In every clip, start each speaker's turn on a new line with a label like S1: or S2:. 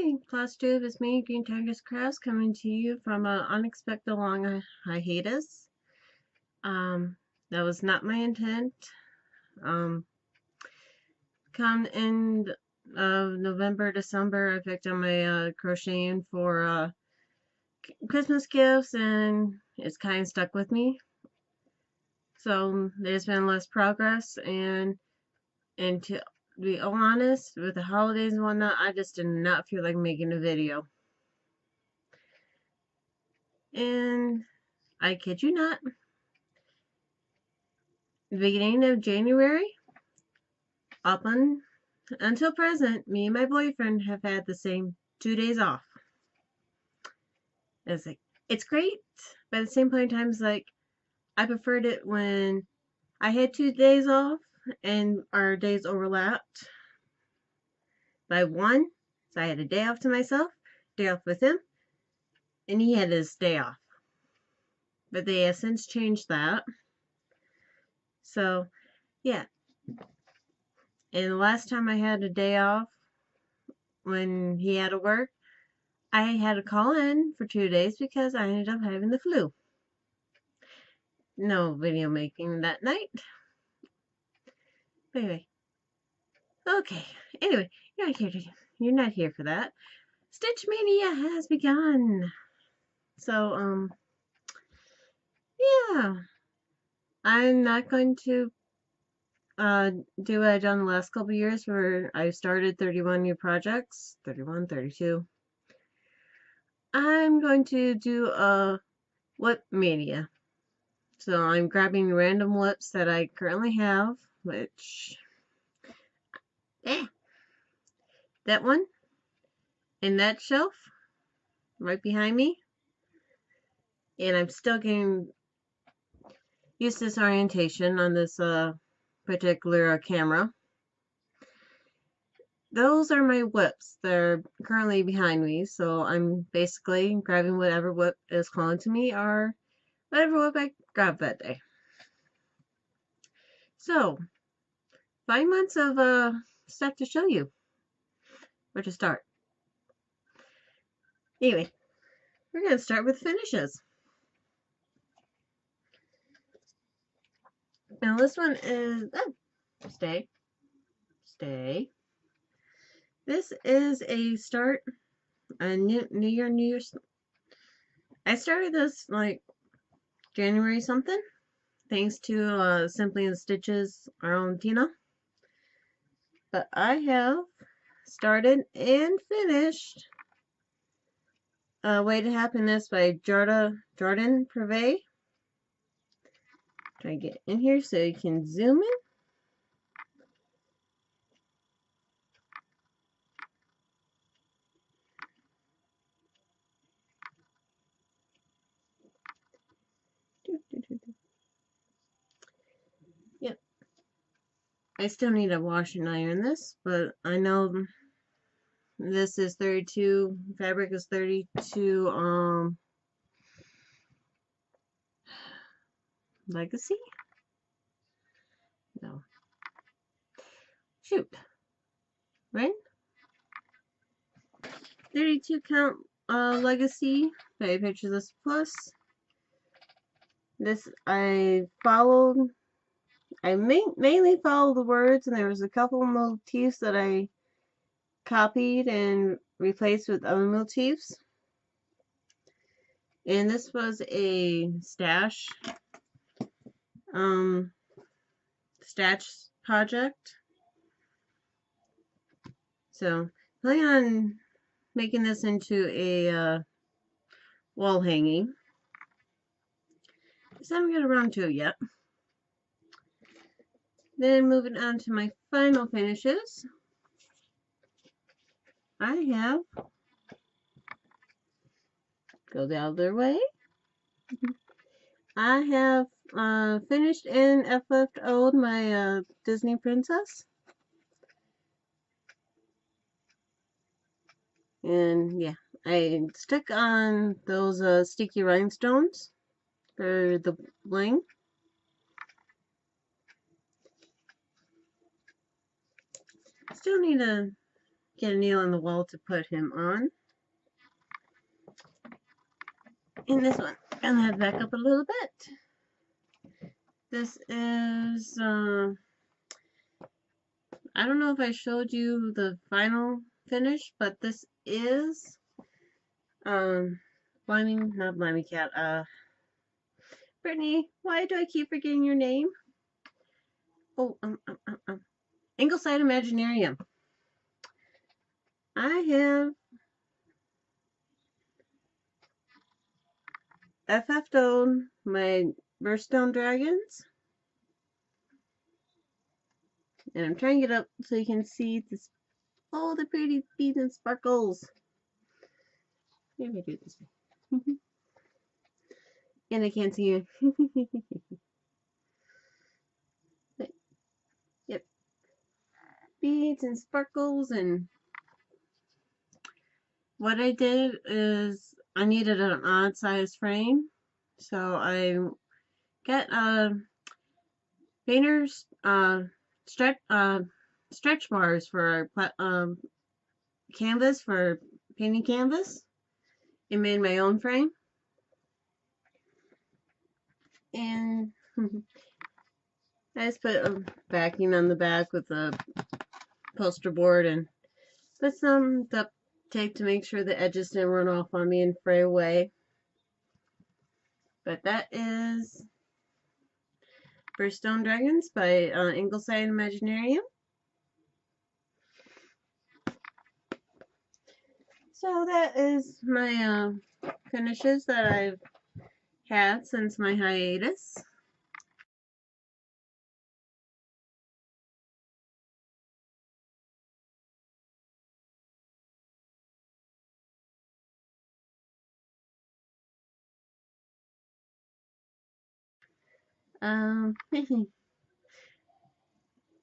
S1: Hey, Class 2, it's me, Green Tiger's Crafts, coming to you from an unexpected long hiatus. That was not my intent. Um, Come end of November, December, I picked up my crocheting for Christmas gifts, and it's kind of stuck with me. So there's been less progress, and to be honest, with the holidays and whatnot, I just did not feel like making a video. And I kid you not, the beginning of January up until present, me and my boyfriend have had the same 2 days off. It's like, it's great, but at the same point in time, it's like, I preferred it when I had 2 days off and our days overlapped by one. So I had a day off to myself, day off with him, and he had his day off. But they have since changed that. So, yeah. And the last time I had a day off when he had to work, I had to call in for 2 days because I ended up having the flu. No video making that night. Anyway. Okay. Anyway, you're not here for that. Stitch Mania has begun. So, yeah. I'm not going to do what I've done the last couple years where I've started 31 new projects. 31, 32. I'm going to do a whip mania. So I'm grabbing random whips that I currently have, which that one and that shelf right behind me. And I'm still getting used to this orientation on this particular camera. Those are my whips. They're currently behind me, so I'm basically grabbing whatever whip is calling to me or whatever whip I grab that day. So, 5 months of stuff to show you. Where to start? Anyway, we're going to start with finishes. Now this one is, stay. This is a start, a New Year's. I started this like January something, thanks to Simply in Stitches, our own Tina. But I have started and finished Way to Happiness by Jordan Privé. Try to get in here so you can zoom in. Yep. I still need to wash and iron this, but I know this is 32, fabric is 32, Legacy? No. Shoot. Right? 32 count Legacy by Pictures Plus. This I mainly followed the words, and there was a couple motifs that I copied and replaced with other motifs. And this was a stash project. So plan on making this into a wall hanging. Just haven't got around to it yet. Then moving on to my final finishes, I have, go the other way, I have finished and FFO'd my Disney princess. And yeah, I stuck on those sticky rhinestones for the bling. Still need to get a nail in the wall to put him on. And this one, I'm gonna back up a little bit. This is, I don't know if I showed you the final finish, but this is, not Blimey Cat, Brittany, why do I keep forgetting your name? Oh, Ingleside Imaginarium. I have FF'd my Burststone Dragons. And I'm trying to get up so you can see this. Oh, the pretty beads and sparkles. Maybe I do it this way. And I can't see you. Yep. Beads and sparkles. And what I did is I needed an odd size frame. So I got a painter's stretch bars for canvas, for painting canvas, and made my own frame. And I just put a backing on the back with a poster board and put some duct tape to make sure the edges didn't run off on me and fray away. But that is Burststone Dragons by Ingleside Imaginarium. So that is my finishes that I've had since my hiatus.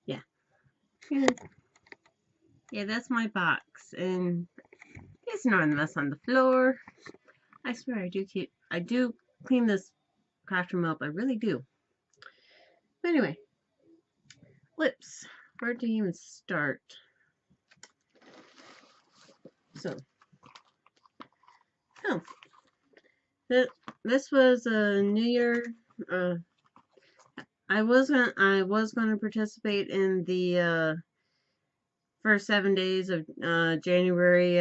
S1: Yeah. Yeah, that's my box, and it's not a mess on the floor. I swear I do clean this classroom up. I really do. But anyway, lips. Where to even start? So, oh, this was a New Year. I was gonna participate in the first 7 days of January.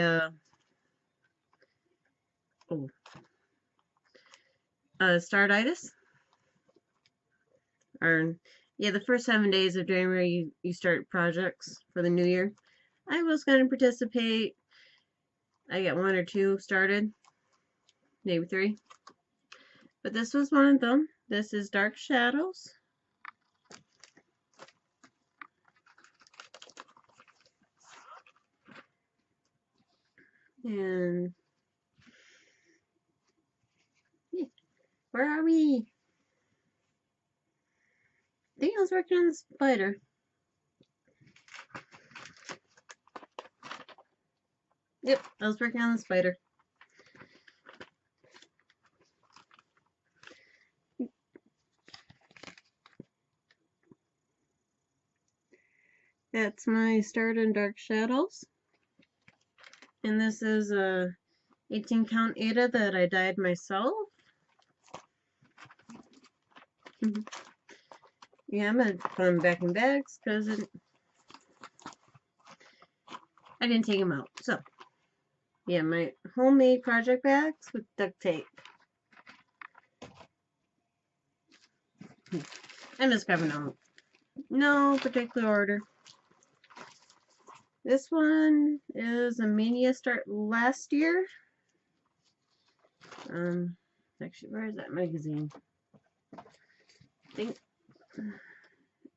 S1: Starditis. Or yeah, the first 7 days of January you start projects for the new year. I was gonna participate. I got 1 or 2 started, maybe 3. But this was one of them. This is Dark Shadows. And yeah, where are we? I think I was working on the spider. Yep, I was working on the spider. That's my start in Dark Shadows. And this is a 18 count Ada that I dyed myself. Yeah, I'm gonna put them back in bags because I didn't take them out. So, yeah, my homemade project bags with duct tape. I'm just grabbing them. No particular order. This one is a Mania start last year. Actually, where is that magazine? I think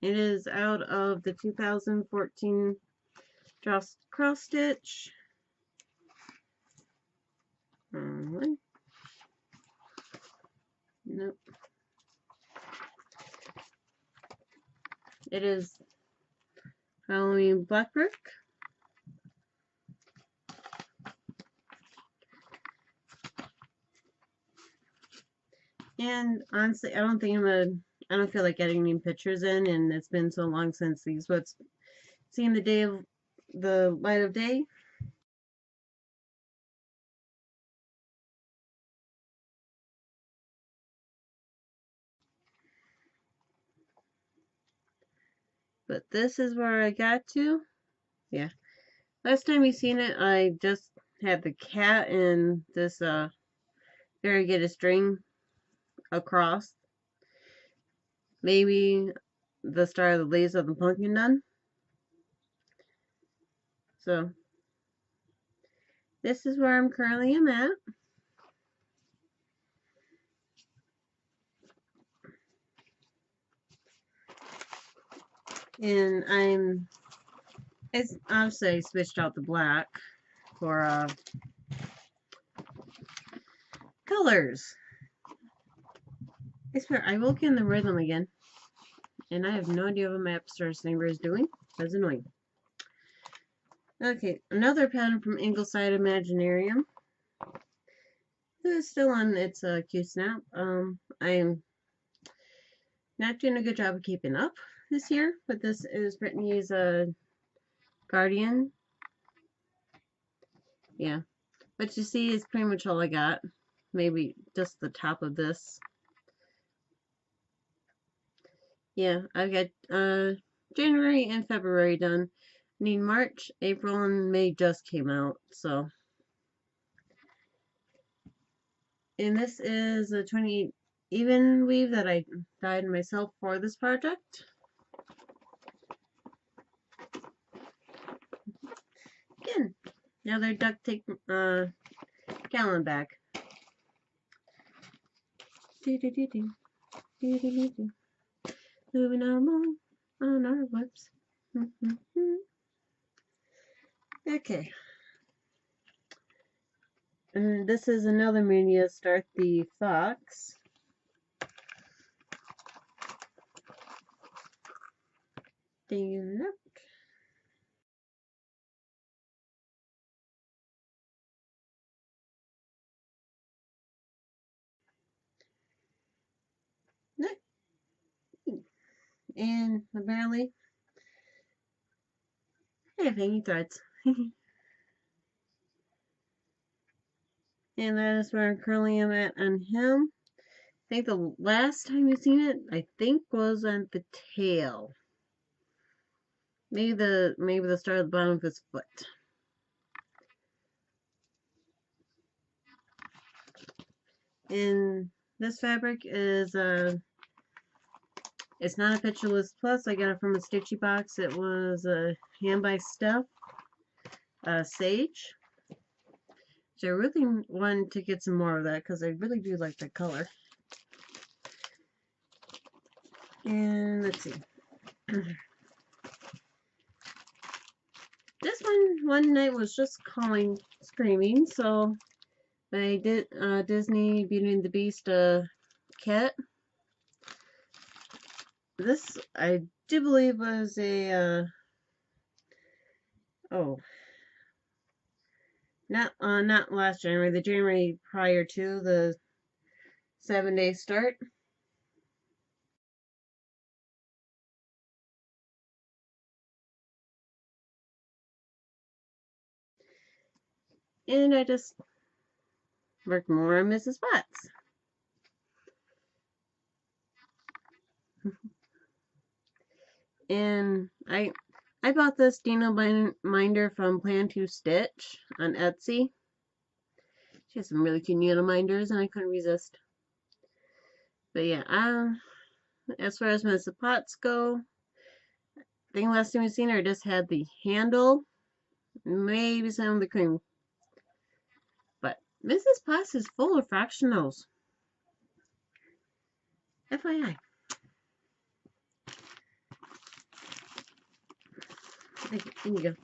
S1: it is out of the 2014 Cross Stitch. One. Nope. It is Halloween Blackbrook. And honestly, I don't feel like getting any pictures in, and it's been so long since these books seen the day of the light of day. But this is where I got to. Yeah. Last time you seen it, I just had the cat and this variegated string across. Maybe the Star of the Leaves of the Pumpkin done. So this is where I'm currently am at. And it's obviously I switched out the black for colors. I swear, I will get in the rhythm again. And I have no idea what my upstairs neighbor is doing. That's annoying. Okay, another pattern from Ingleside Imaginarium. This is still on its Q snap. I'm not doing a good job of keeping up this year, but this is Brittany's Guardian. Yeah, but you see, it's pretty much all I got. Maybe just the top of this. Yeah, I've got January and February done. I need March, April, and May just came out, so. And this is a 28 even weave that I dyed myself for this project. Again, another duct tape gallon bag. Moving on our webs. Okay. And this is another mania start the fox. And apparently I have hanging threads. And that is where I currently am at on him. I think the last time you've seen it, I think, was on the tail. Maybe the start of the bottom of his foot. And this fabric is it's not a Pictureless Plus. I got it from a Stitchy box. It was a Hand by Steph Sage. So I really want to get some more of that because I really do like that color. And let's see. This one night was just screaming, so I did Disney Beauty and the Beast kit. This I do believe was a not last January, the January prior to the 7-day start. And I just worked more on Mrs. Potts. And I bought this Dino Minder from Plan to Stitch on Etsy. She has some really cute needle minders, and I couldn't resist. But yeah, as far as Mrs. Potts go, I think last time we seen her just had the handle, maybe some of the cream. But Mrs. Potts is full of fractionals. FYI. Okay, there you go.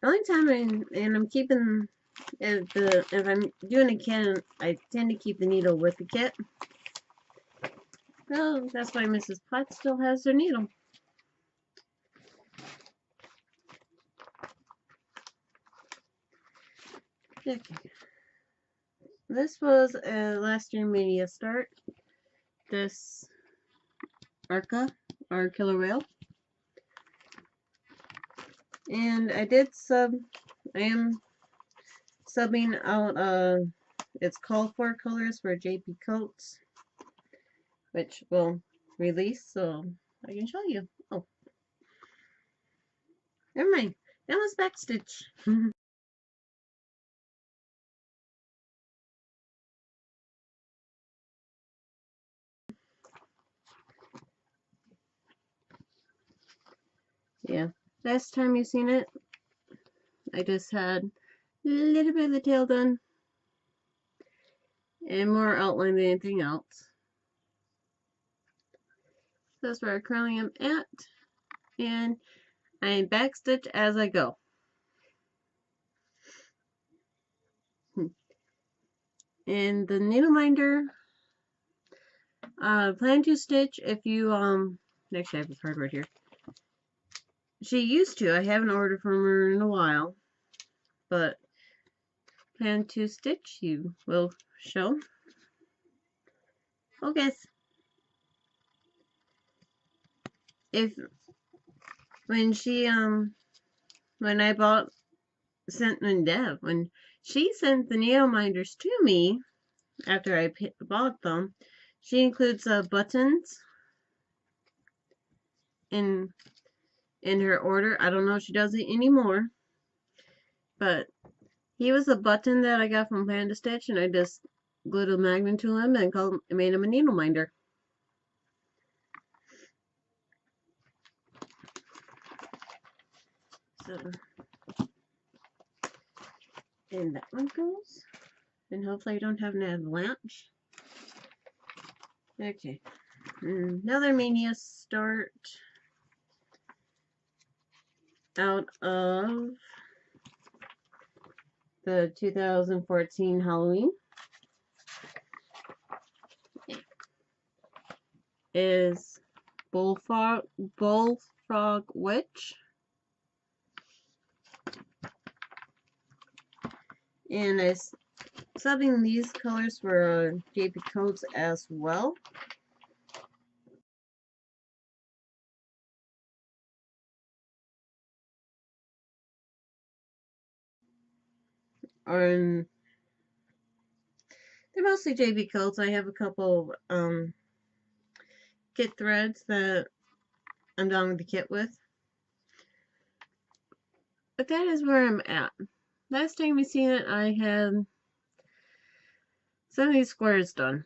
S1: The only time I'm keeping if I'm doing a kit, I tend to keep the needle with the kit. Well, that's why Mrs. Potts still has her needle. Okay. This was a last year media start. This Arca, or Killer Whale. And I am subbing out it's called for colors for JP Coats, which will release, so I can show you. Oh, never mind. That was backstitch. Yeah. Last time you seen it, I just had a little bit of the tail done and more outline than anything else. That's where I currently am at, and I backstitch as I go. And the needle minder, plan to stitch if you actually I have a card right here. She used to. I haven't ordered from her in a while, but plan to stitch you will show. Okay, if when she when I bought sent when Deb when she sent the needle minders to me after I bought them, she includes buttons in her order. I don't know if she does it anymore, but he was a button that I got from Panda Stitch, and I just glued a magnet to him and made him a needle minder. So, and that one goes. And hopefully I don't have an avalanche. Okay. Another Mania start out of the 2014 Halloween is Bullfrog Witch. And I'm subbing these colors for JP Coats as well. They're mostly JP Coats. I have a couple kit threads that I'm done with the kit with. But that is where I'm at. Last time we seen it, I had some of these squares done.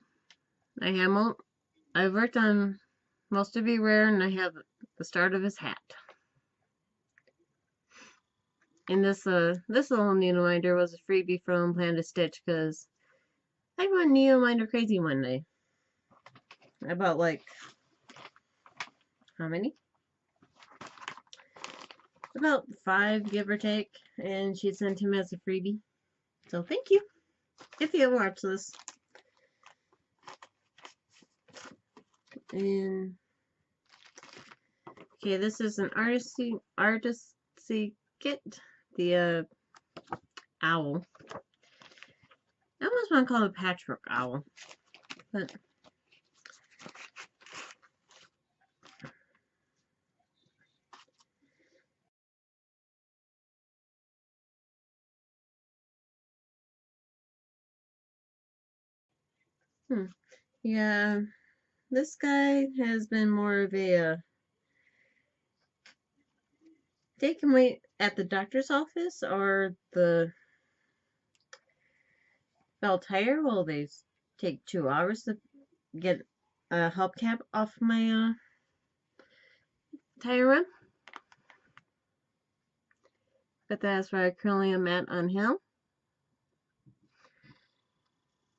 S1: I've worked on most of Rare, and I have the start of his hat. And this little needle minder was a freebie from Plan to Stitch because I went needle minder crazy one day. I bought like how many? About 5, give or take, and she sent him as a freebie. So thank you if you watch this. And okay, this is an artisty kit. The owl. I almost want to call it a patchwork owl, but yeah, this guy has been more of a take him away at the doctor's office or the bell tire. Well, they take 2 hours to get a hubcap off my tire rim. But that's where I currently am at on him.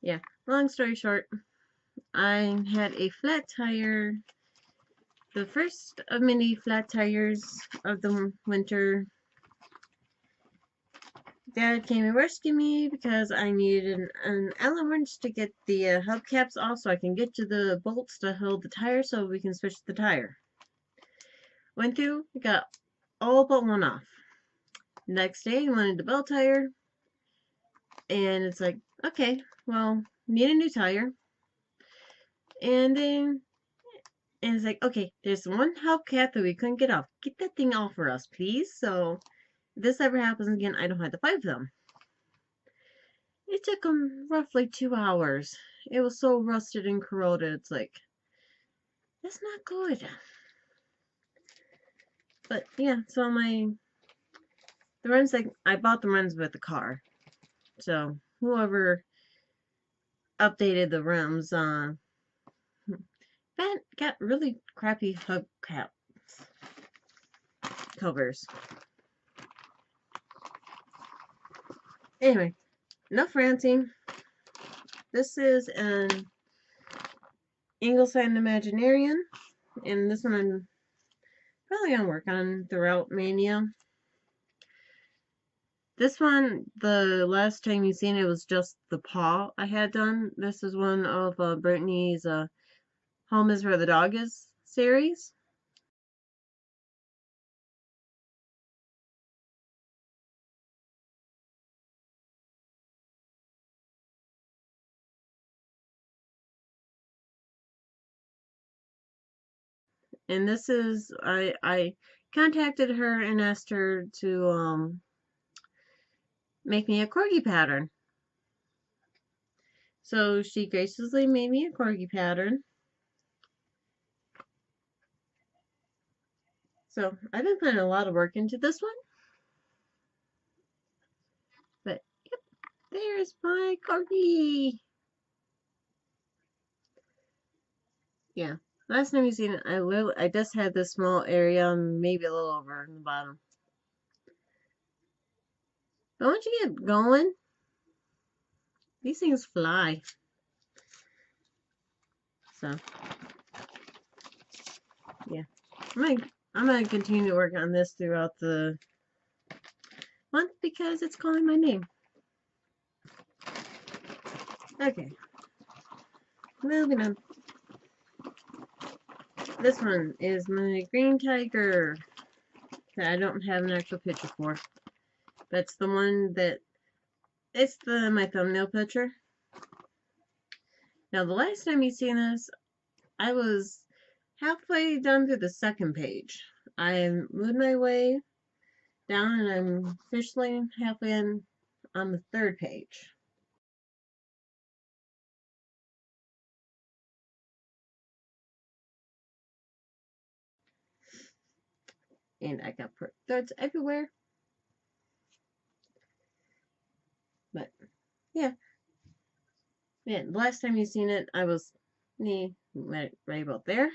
S1: Yeah, long story short, I had a flat tire, the first of many flat tires of the winter. Dad came and rescued me because I needed an Allen wrench to get the hubcaps off so I can get to the bolts to hold the tire so we can switch the tire. Went through, got all but one off. Next day, I wanted the bell tire, and it's like, okay, well, need a new tire. And then it's like, okay, there's one hubcap that we couldn't get off. Get that thing off for us, please. So if this ever happens again, I don't have to fight them. It took them roughly 2 hours. It was so rusted and corroded. It's like, that's not good. But yeah, so the runs, like, I bought the runs with the car. So whoever updated the rims got really crappy hubcap covers. Anyway, enough ranting. This is an Ingleside Imaginarian, and this one I'm probably gonna work on throughout Mania. This one, the last time you seen it was just the paw I had done. This is one of Brittany's Home is Where the Dog Is series. And this is, I contacted her and asked her to make me a corgi pattern. So she graciously made me a corgi pattern. So I've been putting a lot of work into this one. But yep, there's my corgi. Yeah. Last time you seen it, I just had this small area, maybe a little over in the bottom. But once you get going, these things fly. So yeah. I'm gonna continue to work on this throughout the month because it's calling my name. Okay. Moving on. This one is my green tiger that I don't have an actual picture for. That's the one that it's my thumbnail picture. Now the last time you seen this, I was halfway done through the second page. I moved my way down and I'm officially halfway on the third page. And I got threads everywhere. But yeah. Yeah, the last time you seen it, I was right about there.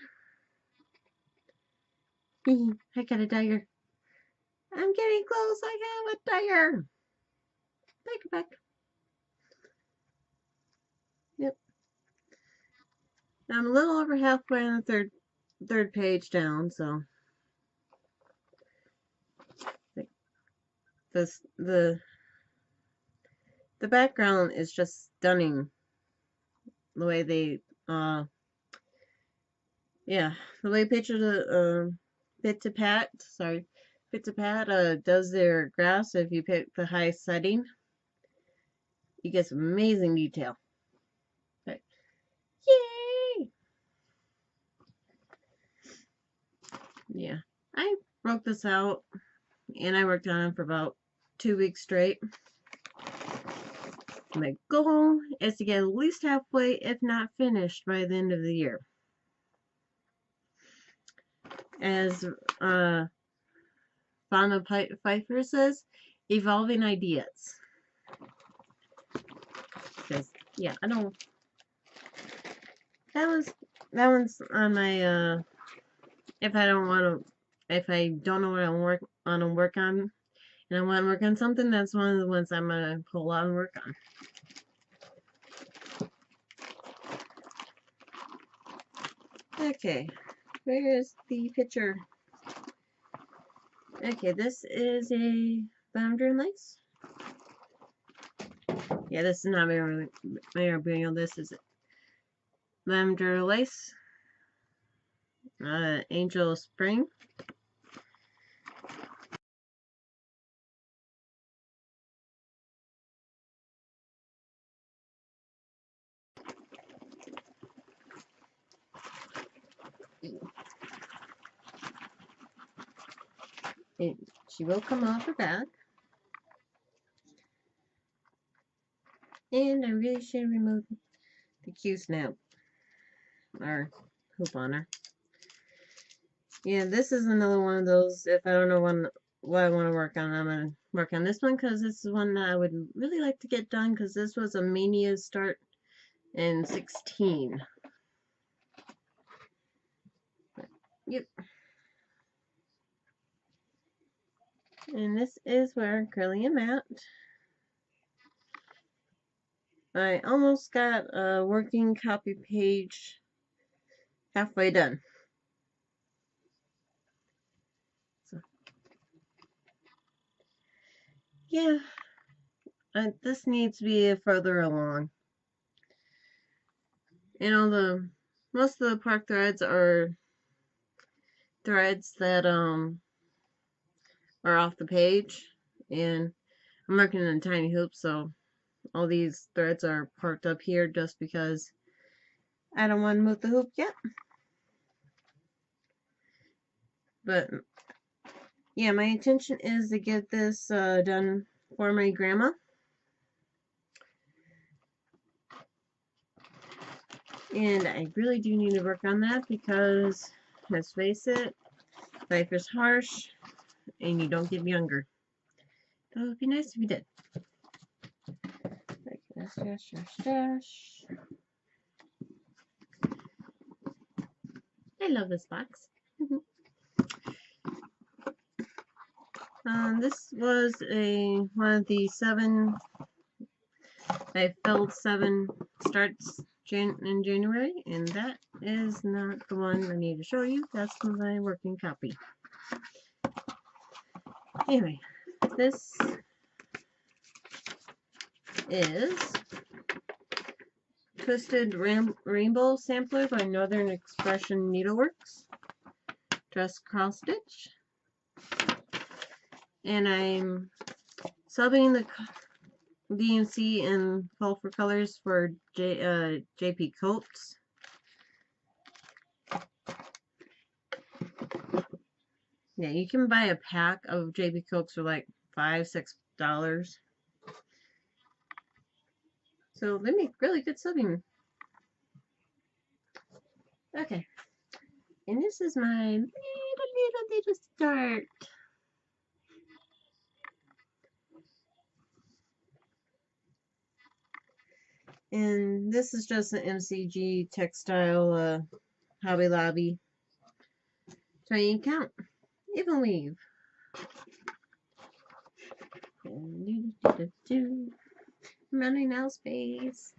S1: I got a tiger. I'm getting close. I have a tiger. Back. Yep. I'm a little over halfway on the third page down, so this the background is just stunning. The way they yeah, the way Picture the Bit to Pat does their graphs. If you pick the high setting, you get some amazing detail. But, yay! Yeah, I broke this out and I worked on it for about 2 weeks straight. My goal is to get at least halfway, if not finished, by the end of the year. As Fauna Pfeiffer says, evolving ideas. Because yeah, I don't. That one's on my if I don't want to, if I don't know what I want to work on, and I want to work on something, that's one of the ones I'm gonna pull out and work on. Okay, where's the picture? Okay, this is a boundary lace. Yeah, this is not Mayor. This is lavender lace. Angel Spring. she will come off her back. And I really should remove the Q-snap or hoop on her. Yeah, this is another one of those, if I don't know what I want to work on, I'm going to work on this one because this is one that I would really like to get done because this was a Mania start in 16. Yep. And this is where I currently am at. I almost got a working copy page halfway done. So, yeah, this needs to be further along. You know, most of the park threads are threads that are off the page, and I'm working in tiny hoops, so all these threads are parked up here just because I don't want to move the hoop yet. But yeah, my intention is to get this done for my grandma. And I really do need to work on that because, let's face it, life is harsh and you don't get younger. So it would be nice if you did. Dash. I love this box. This was one of the 7. I filled 7 starts in January, and that is not the one I need to show you. That's my working copy. Anyway, this is Twisted Rainbow Sampler by Northern Expression Needleworks. Dress cross stitch. And I'm subbing the DMC in Fall for Colors for JP Coates. Yeah, you can buy a pack of JP Coates for like $5-6. So they make really good subbing. Okay. And this is my little start. And this is just an MCG textile Hobby Lobby. So you count. Even weave. Running out of space.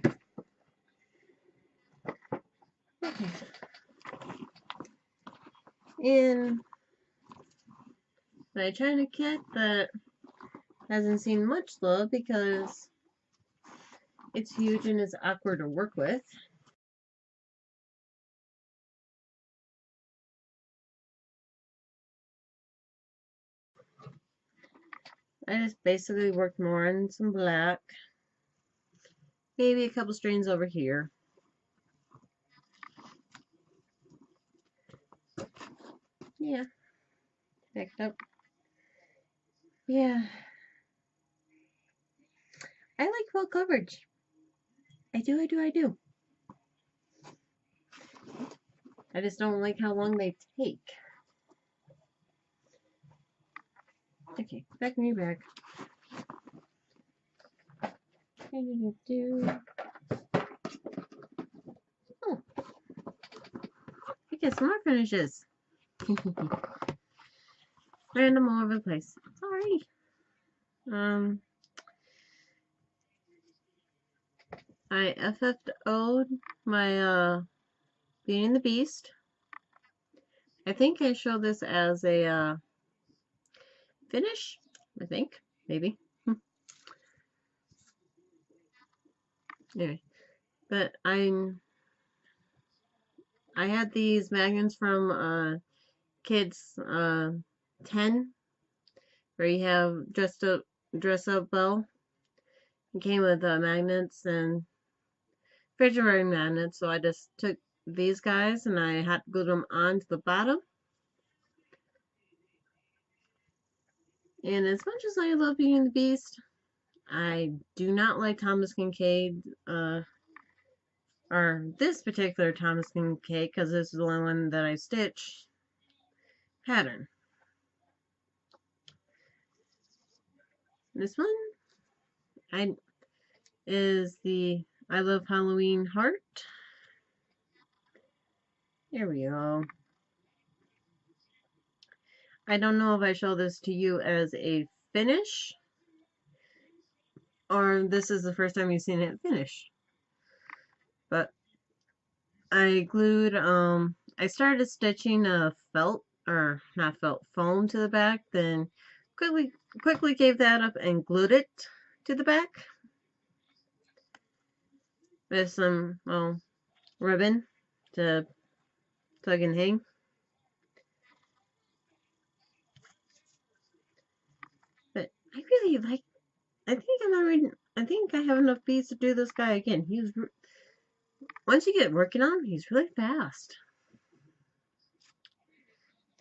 S1: Okay. And my China kit that hasn't seen much love because it's huge and it's awkward to work with. I just basically worked more on some black. Maybe a couple strands over here. Yeah. Picked up. Yeah. I like full coverage. I do. I just don't like how long they take. Okay, back in your bag. Oh, I get some more finishes. Random all over the place. Sorry. I FFO'd my Beauty and the Beast. I think I show this as a finish. I think, maybe. Anyway, but I had these magnets from Kids 10, where you have dress up Belle. It came with magnets and refrigerator magnets, so I just took these guys and I had glued them onto the bottom. And as much as I love Beauty and the Beast, I do not like Thomas Kincaid, or this particular Thomas Kincaid, because this is the only one that I stitch pattern. This one is the I Love Halloween heart. There we go. I don't know if I show this to you as a finish, or this is the first time you've seen it finish. But I glued, I started stitching a felt, or not felt, foam to the back, then quickly gave that up and glued it to the back with some, well, ribbon to tug and hang. But I really like, I think I have enough beads to do this guy again. Once you get working on him, he's really fast.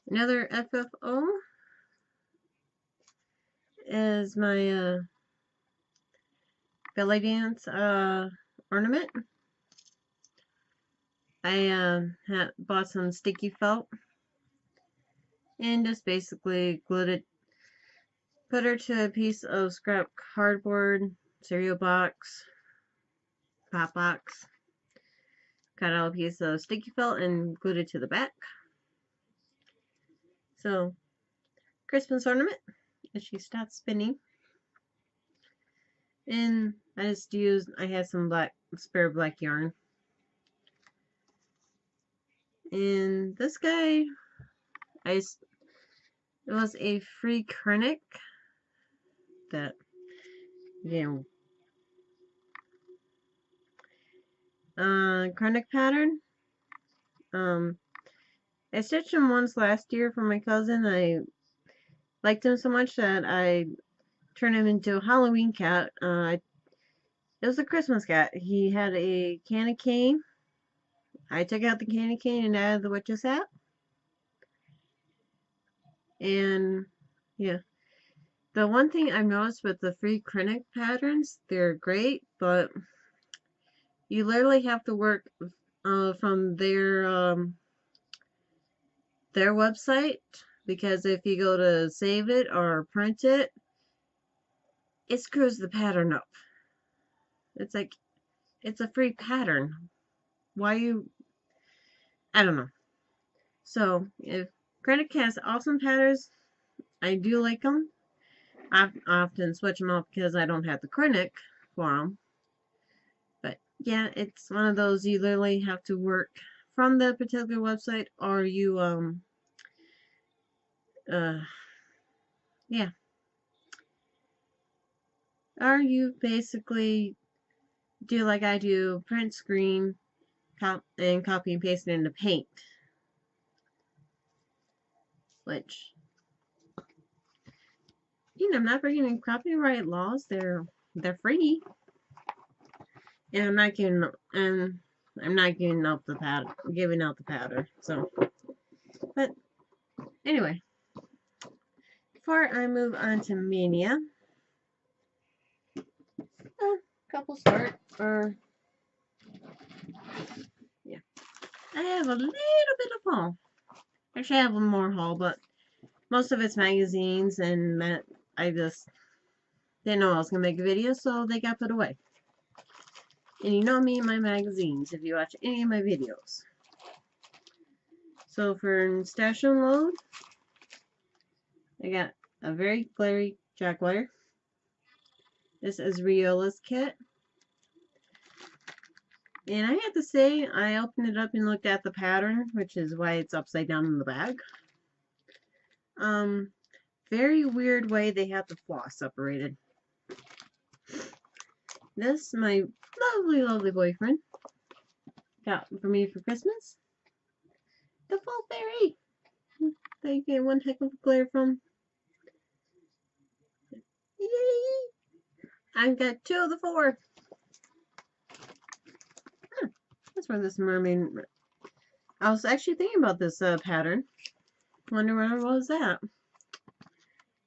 S1: Another FFO is my belly dance ornament. I bought some sticky felt and just basically glued it, put her to a piece of scrap cardboard, cereal box, pop box, cut out a piece of sticky felt and glued it to the back. So, Christmas ornament, and she stopped spinning. And I had some spare black yarn. And this guy, it was a free Krennic that, Krennic pattern. I stitched him once last year for my cousin. I liked him so much that I turned him into a Halloween cat. It was a Christmas cat. He had a candy cane. I took out the candy cane and added the witch's hat. And yeah, the one thing I've noticed with the free Krennic patterns, they're great, but you literally have to work from their website, because if you go to save it or print it, it screws the pattern up. It's like, it's a free pattern. Why I don't know. So, if Krennic has awesome patterns, I do like them. I often switch them up because I don't have the Krennic for them. But yeah, it's one of those you literally have to work from the particular website, or you, yeah. Or you basically do like I do, print screen, and copy and paste it into Paint. Which, I'm not breaking any copyright laws. They're free. And I'm not giving giving out the powder. So, but anyway, before I move on to Mania, a couple start, or yeah, I have a little bit of haul. Actually, I have one more haul, but most of it's magazines, and that I just didn't know I was gonna make a video, so they got put away. And you know me and my magazines if you watch any of my videos. So for Stash and Load, I got a very glary jaguar. This is Riola's kit. And I have to say, I opened it up and looked at the pattern, which is why it's upside down in the bag. Very weird way they have the floss separated. This, my lovely, lovely boyfriend got for me for Christmas. The Fall Fairy. They get one heck of a glare from. Yay! I've got 2 of the 4. Huh, that's where this mermaid. I was actually thinking about this pattern. Wonder where was that.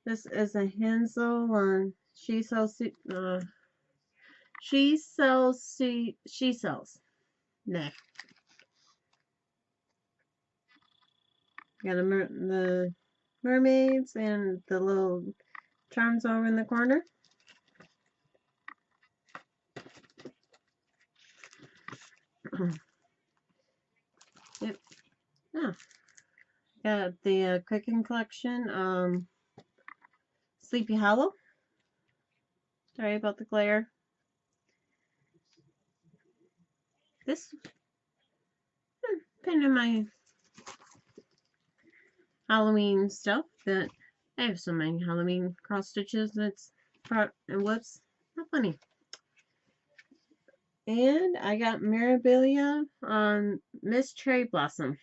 S1: This is a Hansel. She sells. Nah. Got the mermaids and the little charms over in the corner. Yep. Oh. Got the cooking collection. Sleepy Hollow. Sorry about the glare. This kind of my Halloween stuff that I have so many Halloween cross stitches that's and whoops, not funny. And I got Mirabilia on Miss Cherry Blossom.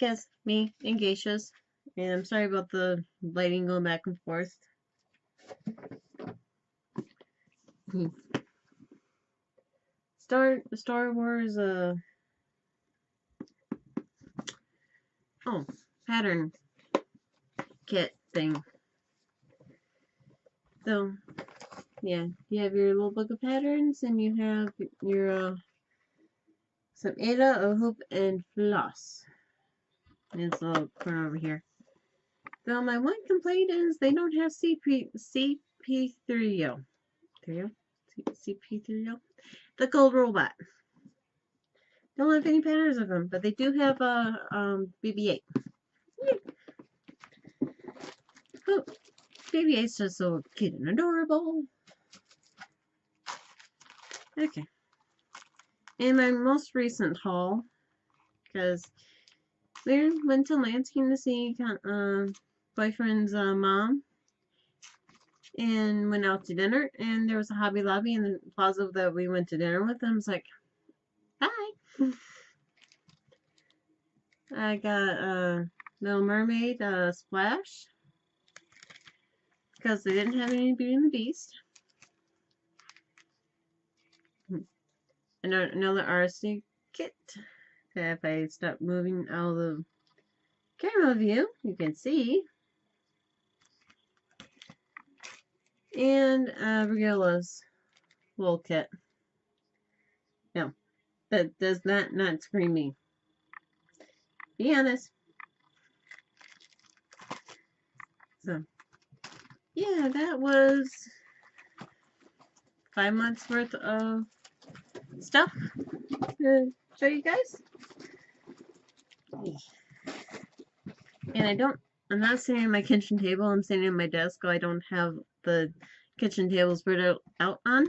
S1: Yes, me and geishas. And I'm sorry about the lighting going back and forth. Star Wars pattern kit thing. So yeah, you have your little book of patterns and you have your some Ada, a hoop, and floss. And it's a little corner over here. So my one complaint is they don't have CP3O. CP3O? The gold robot. Don't have any patterns of them, but they do have a BB-8. Oh, BB-8's just so cute and adorable. Okay. In my most recent haul, because we went to Lansing to see boyfriend's mom, and went out to dinner, and there was a Hobby Lobby in the plaza that we went to dinner with. I was like, bye. I got Little Mermaid Splash, because they didn't have any Beauty and the Beast. Another RC kit. If I stop moving out of the camera view, you can see. And Regila's little kit. No, that does not scream me. Be honest. So, yeah, that was 5 months worth of stuff to show you guys. And I'm not sitting at my kitchen table, I'm sitting at my desk. I don't have the kitchen table spread out on.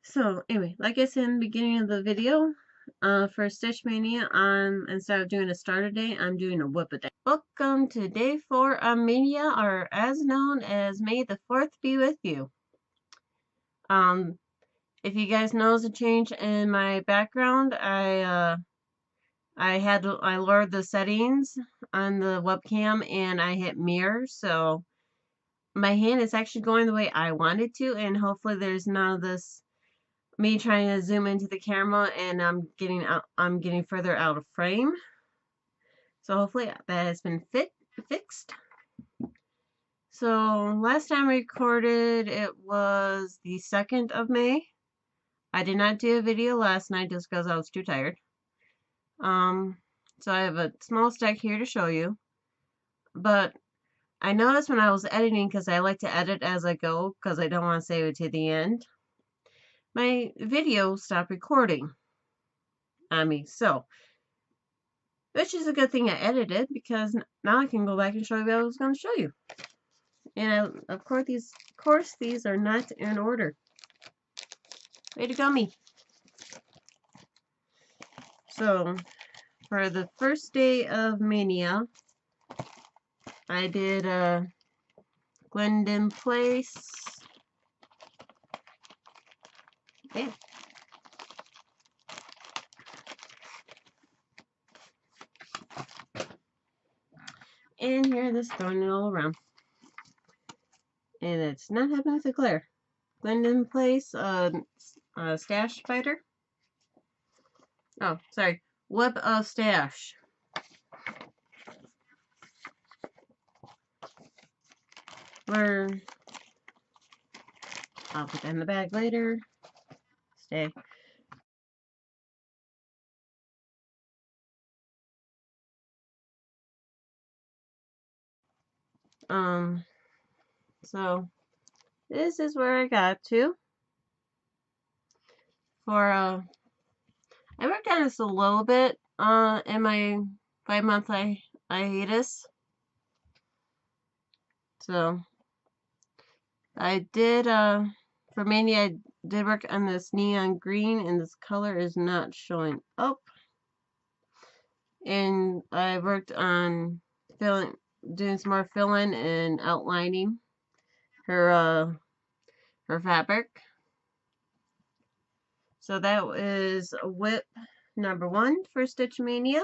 S1: So anyway, like I said in the beginning of the video, for Stitch Mania, instead of doing a starter day, I'm doing a whip a day. Welcome to day 4 of Mania, or as known as May the 4th be with you. If you guys notice a change in my background, I lowered the settings on the webcam and I hit mirror, so my hand is actually going the way I want it to, and hopefully there's none of this me trying to zoom into the camera and I'm getting further out of frame. So hopefully that has been fixed. So last time I recorded, it was the 2nd of May. I did not do a video last night just because I was too tired. So I have a small stack here to show you. But I noticed when I was editing, because I like to edit as I go, because I don't want to save it to the end, my video stopped recording on me. So, which is a good thing I edited, because now I can go back and show you what I was going to show you. And of course these are not in order. Way to go, me. So, for the first day of Mania, I did Glendon Place. Okay. And here, this throwing it all around. And it's not happening with the glare. Glendon Place, Stash Fighter. Oh, sorry. Web of Stash. we're, I'll put that in the bag later. Stay. So this is where I got to for I worked on this a little bit in my 5-month hiatus. So I did for Mania I did work on this neon green, and this color is not showing up. And I worked on doing some more filling and outlining her fabric. So that is whip number 1 for Stitch Mania.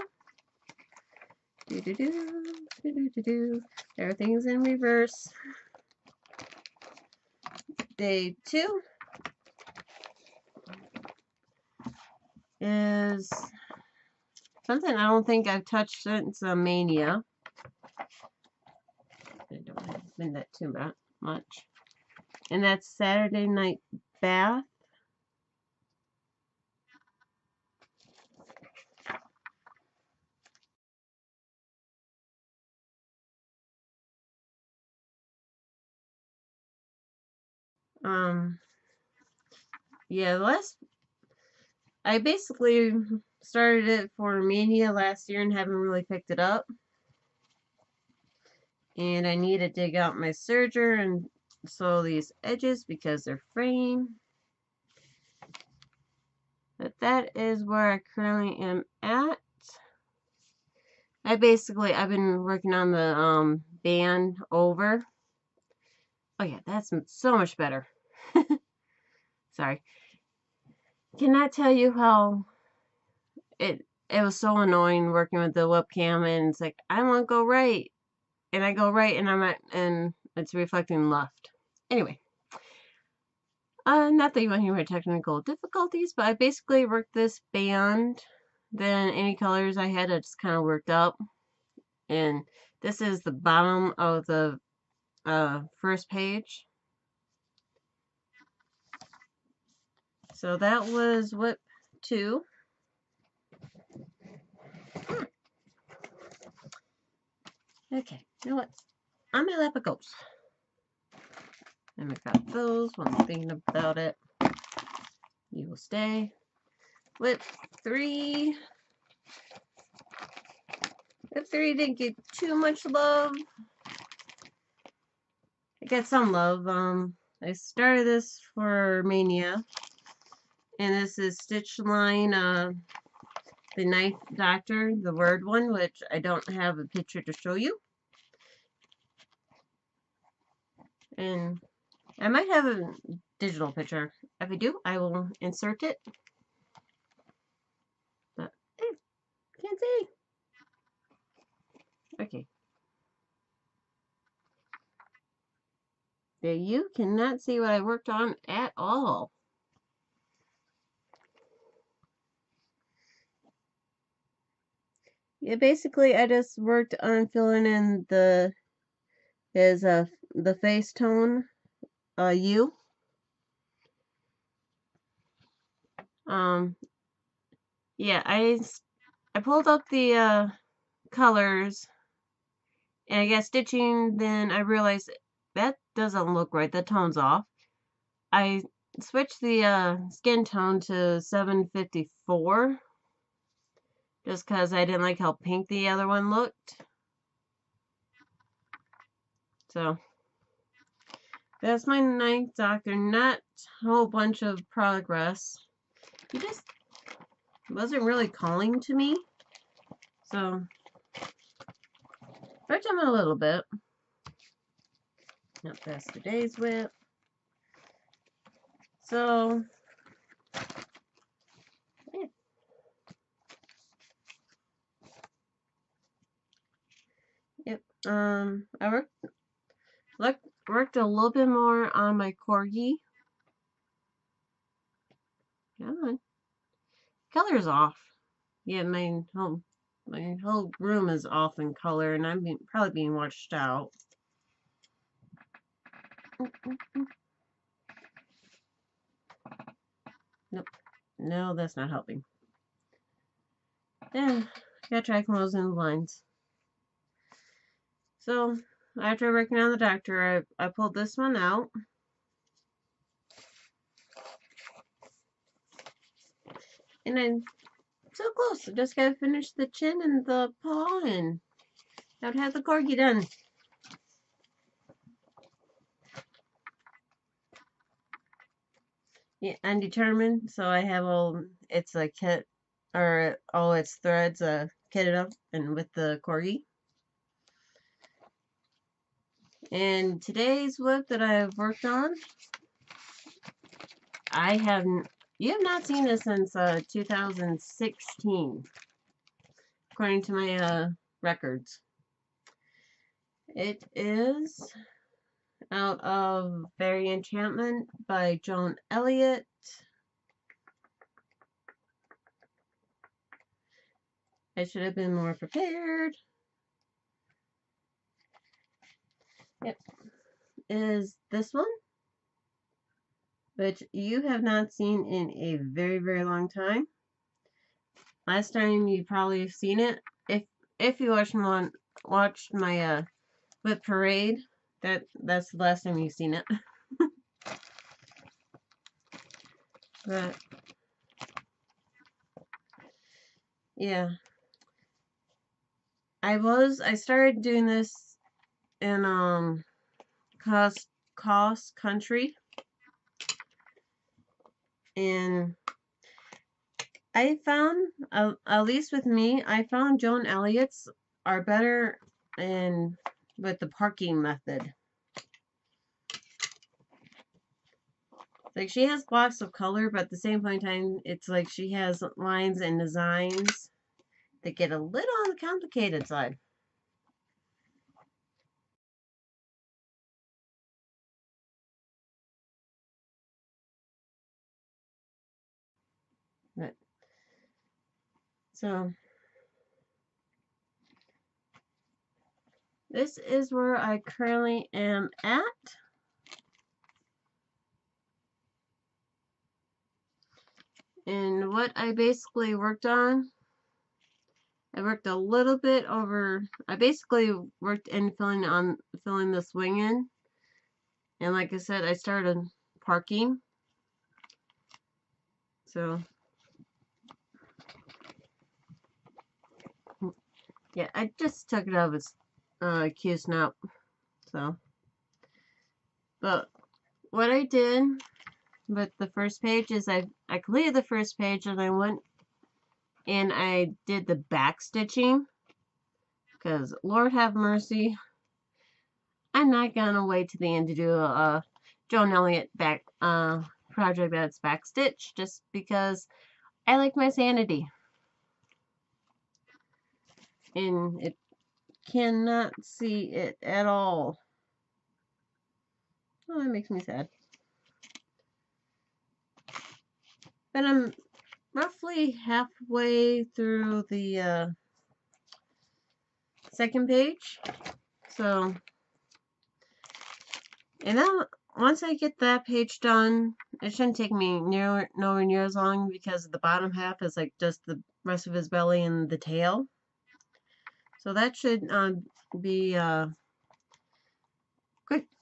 S1: Everything's in reverse. Day 2 is something I don't think I've touched since Mania. I don't spend that too much. And that's Saturday Night Bath. Yeah, I basically started it for Mania last year and haven't really picked it up. And I need to dig out my serger and sew these edges because they're fraying. But that is where I currently am at. I've been working on the band over. Oh yeah, that's so much better. Sorry. Cannot tell you how it was so annoying working with the webcam, and it's like I want to go right, and I go right, and it's reflecting left. Anyway, not that you want to hear my technical difficulties, but I basically worked this band. Then any colors I had, I just kind of worked up, and this is the bottom of the first page. So that was whip 2. Okay, you know what? On my lap it goes. And I got those when I'm thinking about it. You will stay. Whip 3. Whip 3 didn't get too much love. I got some love. I started this for Mania. And this is Stitch Line, the Ninth Doctor, the word one, which I don't have a picture to show you. And I might have a digital picture. If I do, I will insert it. But can't see. Okay. There, you cannot see what I worked on at all. Yeah, basically I just worked on filling in the face tone U. Yeah, I pulled up the colors, and I got stitching, then I realized that doesn't look right, the tone's off. I switched the skin tone to 754 just because I didn't like how pink the other one looked. So that's my Ninth Doctor. Not a whole bunch of progress. He just wasn't really calling to me. So worked him a little bit. Not past today's whip. So yeah. Yep. I worked a little bit more on my corgi. Come on. Color's off. Yeah, my whole room is off in color, and I'm probably being washed out. Nope. No, that's not helping. Then, gotta try closing the blinds. So, after working on the doctor, I pulled this one out. And I'm so close. I just gotta finish the chin and the paw, and I'd have the corgi done. Yeah, I'm determined, so I have it's a kit, or all its threads kitted up and with the corgi. And today's whip that I've worked on, you have not seen this since 2016, according to my records. It is out of Fairy Enchantment by Joan Elliott. I should have been more prepared. Yep. Is this one, which you have not seen in a very, very long time. Last time you probably seen it, if you watched my whip parade, that's the last time you've seen it. But yeah, I started doing this in cross country, and I found, at least with me, I found Joan Elliott's are better with the parking method. Like, she has blocks of color, but at the same point in time, it's like she has lines and designs that get a little on the complicated side. But, so, this is where I currently am at. And what I basically worked on, I worked a little bit over, I basically worked in filling this wing in. And like I said, I started parking. So, yeah, I just took it out of its Q snout. So, but what I did with the first page is I completed the first page, and I went and I did the back stitching, because Lord have mercy, I'm not gonna wait to the end to do a Joan Elliott back project that's back stitch, just because I like my sanity, and it cannot see it at all. Oh, that makes me sad. But I'm roughly halfway through the second page. So, and then once I get that page done, it shouldn't take me nowhere near as long, because the bottom half is like just the rest of his belly and the tail. So that should be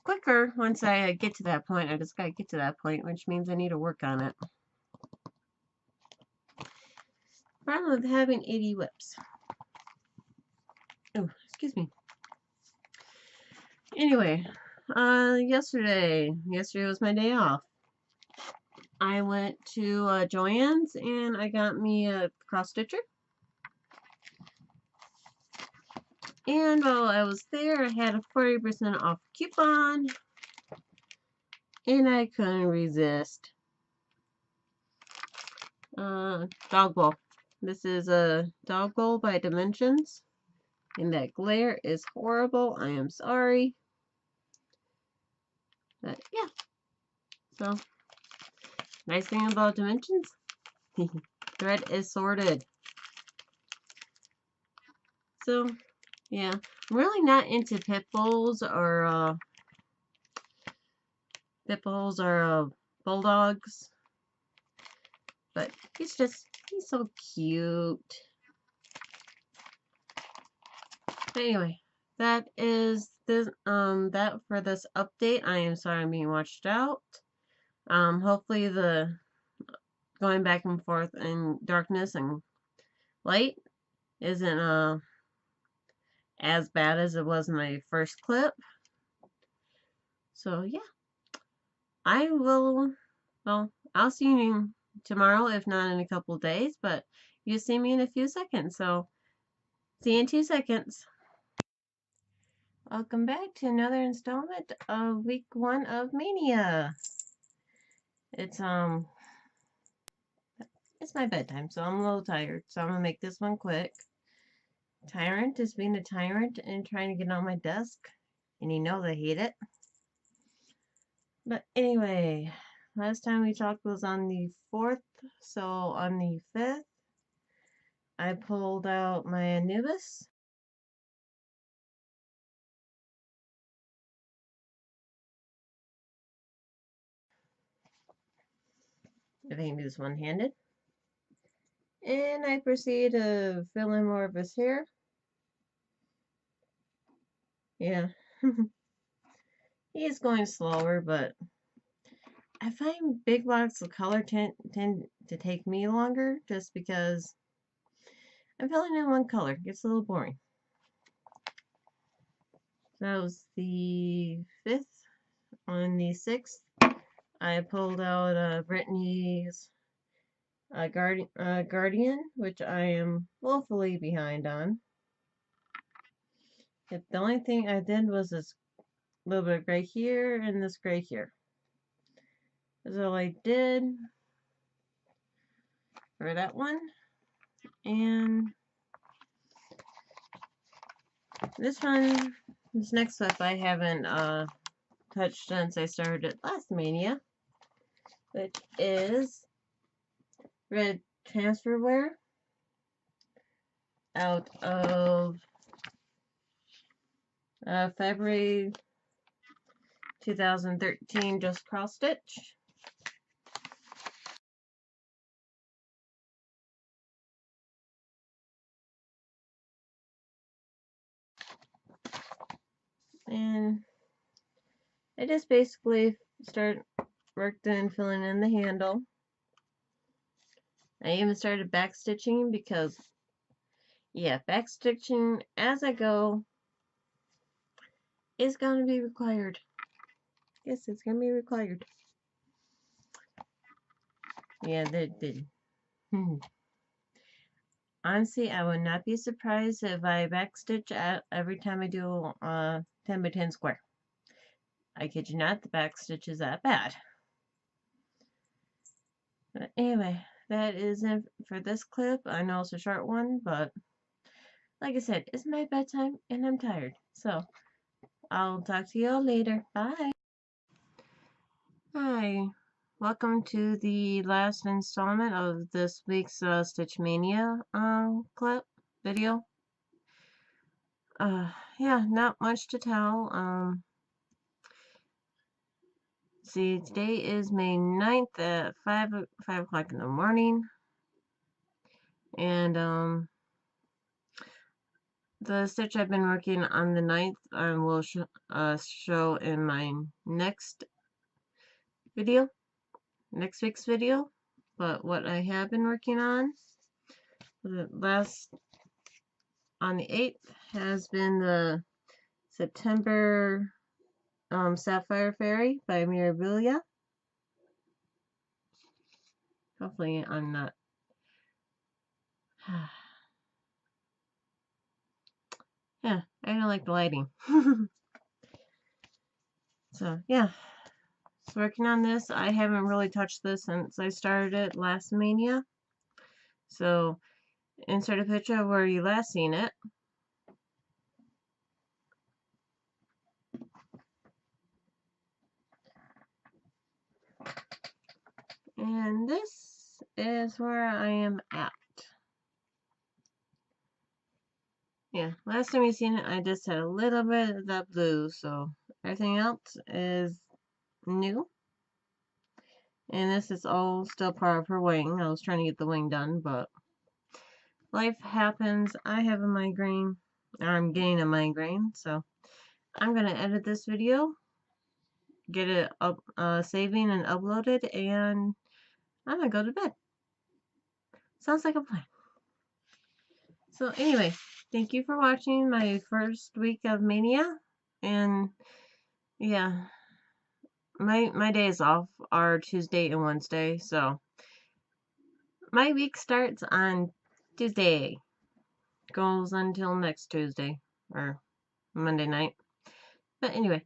S1: quicker once I get to that point. I just gotta get to that point, which means I need to work on it. Problem with having 80 whips. Oh, excuse me. Anyway, yesterday was my day off. I went to Joann's and I got me a cross stitcher. And while I was there, I had a 40% off coupon, and I couldn't resist. Dog bowl. This is a dog bowl by Dimensions, and that glare is horrible. I am sorry. But yeah. So, nice thing about Dimensions, thread is sorted. So, yeah, I'm really not into pit bowls or Pitbulls are bulldogs. But he's so cute. But anyway, that is this that for this update. I am sorry I'm being watched out. Hopefully the going back and forth in darkness and light isn't as bad as it was in my first clip. So yeah, I'll see you tomorrow, if not in a couple days, but you see me in a few seconds. So see you in 2 seconds. Welcome back to another installment of week 1 of Mania. It's my bedtime, so I'm a little tired, so I'm gonna make this one quick. Tyrant is being a tyrant and trying to get on my desk, and he knows I hate it. But anyway, last time we talked was on the 4th, so on the 5th, I pulled out my Anubis. If I can do this one-handed. And I proceed to fill in more of his hair. Yeah. He is going slower, but I find big blocks of color tend to take me longer just because I'm filling in one color. It gets a little boring. That was the 5th. On the 6th, I pulled out Brittany's Guardian, which I am woefully behind on. The only thing I did was this little bit of gray here and this gray here. That's all I did for that one. And this next clip I haven't touched since I started last Mania, which is Red Transferware out of February 2013, just cross stitch. And I just basically worked in filling in the handle. I even started back stitching because, yeah, back stitching as I go is going to be required. Yes, it's going to be required. Yeah, honestly, I would not be surprised if I backstitch every time I do 10 by 10 square. I kid you not, the backstitch is that bad. But anyway, that is it for this clip. I know it's a short one, but like I said, it's my bedtime and I'm tired. So I'll talk to you all later. Bye. Hi. Welcome to the last installment of this week's Stitch Mania clip video. Yeah, not much to tell. See, today is May 9th at 5 o'clock in the morning. And the stitch I've been working on the 9th I will show in my next week's video. But what I have been working on on the 8th has been the September Sapphire Fairy by Mirabilia. Hopefully I'm not yeah, I don't like the lighting. So yeah, just working on this. I haven't really touched this since I started it last Mania. So insert a picture of where you last seen it. And this is where I am at. Yeah, last time you seen it, I just had a little bit of that blue, so everything else is new. And this is all still part of her wing. I was trying to get the wing done, but life happens. I have a migraine, or I'm getting a migraine, so I'm going to edit this video, get it up, saving and uploaded, and I'm going to go to bed. Sounds like a plan. So anyway, thank you for watching my first week of Mania. And yeah, my days off are Tuesday and Wednesday, so my week starts on Tuesday, goes until next Tuesday or Monday night. But anyway,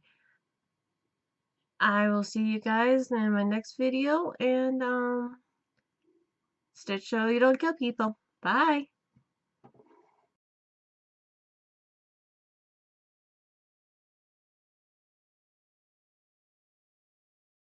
S1: I will see you guys in my next video, and stitch so you don't kill people. Bye.